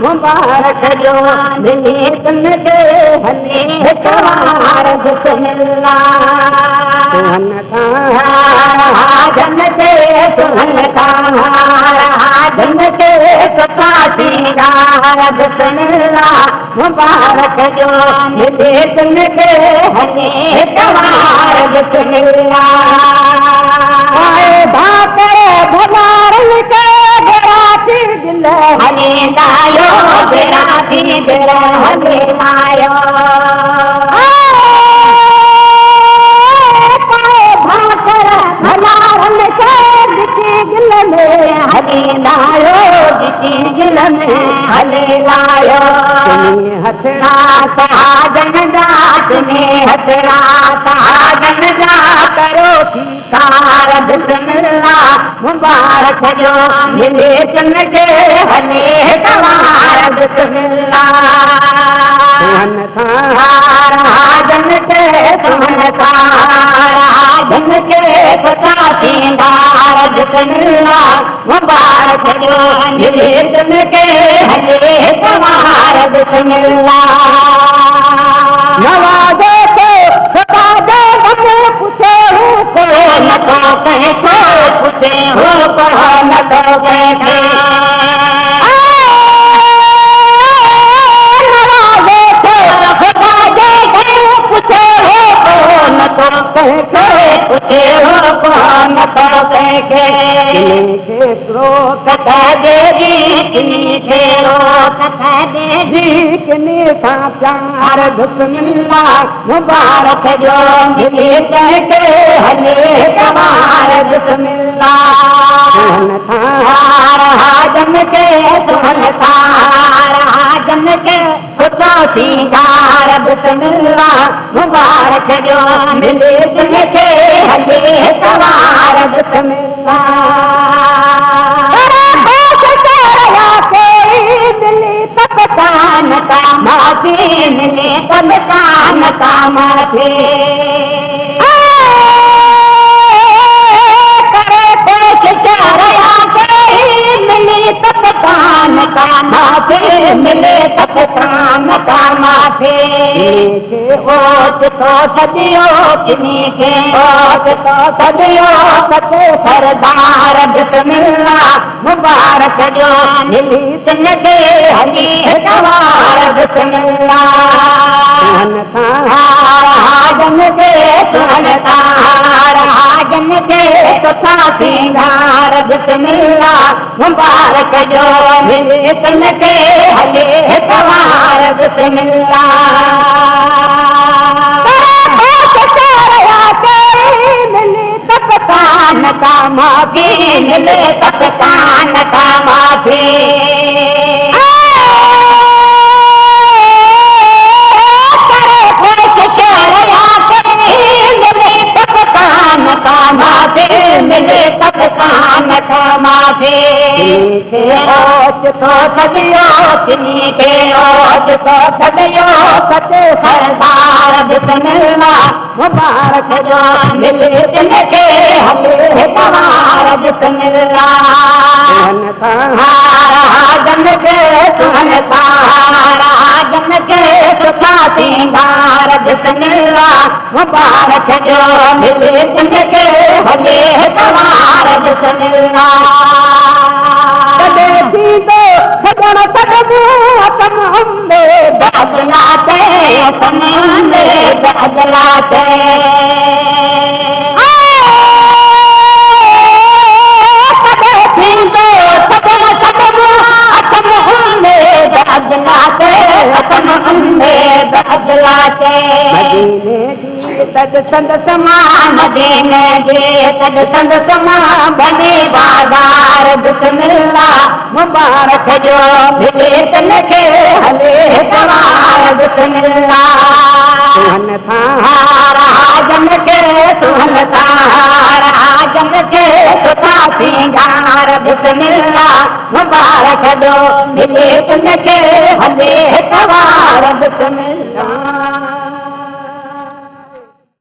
मुबारक जो मिले तुमके हने तवार बिस्मिल्लाह सुहन जन्नते सुहन जन्नते सता सिंगार बिस्मिल्लाह मुबारक जो मिले तुमके हने तवार बिस्मिल्लाह भाकर भवारन के बेराती दिल हने लायो बेराती दिल हने लायो भाकर भवारन के दिल में हने लायो दिल में हने लायो तुम्हें हथड़ा सहाजन जात में हथड़ा सहाजन जा करो कार बिस्मिल्लाह मुबारक जो मिले तुमके हने तवार बिस्मिल्लाह सुहन जन्नते सुहन जन्नते सता सिंगार बिस्मिल्लाह मुबारक जो मिले तुमके हने तवार बिस्मिल्लाह नवाजे को सता दे हमें पूछे हो न तो कहे को पूछे हो कहो न तो कहे नवाजे को सता दे पूछे हो न तो कहे को पूछे हो कहो न तो कहे कथा देगी किन्हीं खेरो कथा देगी किन्हीं सा प्यार बिस्मिल्लाह मुबारक जो मिले तुमके हने तवार बिस्मिल्लाह सुहन जन्नते सुहन जन्नते सता सिंगार बिस्मिल्लाह मुबारक जो मिले तुमके हने तवार बिस्मिल्लाह तपकान का माफी मिले तपकान का माफी करे पेश चारया मिले तपकान का माफी मिले तपकान का माफी ओट तो सदियो किन्हीं के ओट तो सदियो सते सरदार बिस्मिल्लाह मुबारक जो मिली तुमके हनी तवार बिस्मिल्लाह सुहन जन्नते सुहन जन्नते सता सिंगार बिस्मिल्लाह मुबारक जो मिले तुमके हने तवार बिस्मिल्लाह तपकान का माफी मिले तपकान का माफी करे पेश चारया मिले तपकान का माफी मिले तपकान का माफी ओट तो सदियो किन्हीं के ओट तो सदियो सते सरदार बिस्मिल्लाह मुबारक जो मिले तुमके हने तवार बिस्मिल्लाह सुहन जन्नते सुहन जन्नते सता सिंगार बिस्मिल्लाह मुबारक जो मिले तुमके हने तवार बिस्मिल्लाह सजन सजबू तम हमने बदलाते हमने बदलाते सजन सजबू तम हमने बदलाते हमने बदलाते मदीने तद संद समा मदीने जे तद संद समा बने बाजार बिस्मिल्लाह मुबारक जो मिले तुमके हने तवार बिस्मिल्लाह सुहन जन्नते सुहन जन्नते सता सिंगार बिस्मिल्लाह मुबारक जो मिले तुमके हने तवार बिस्मिल्लाह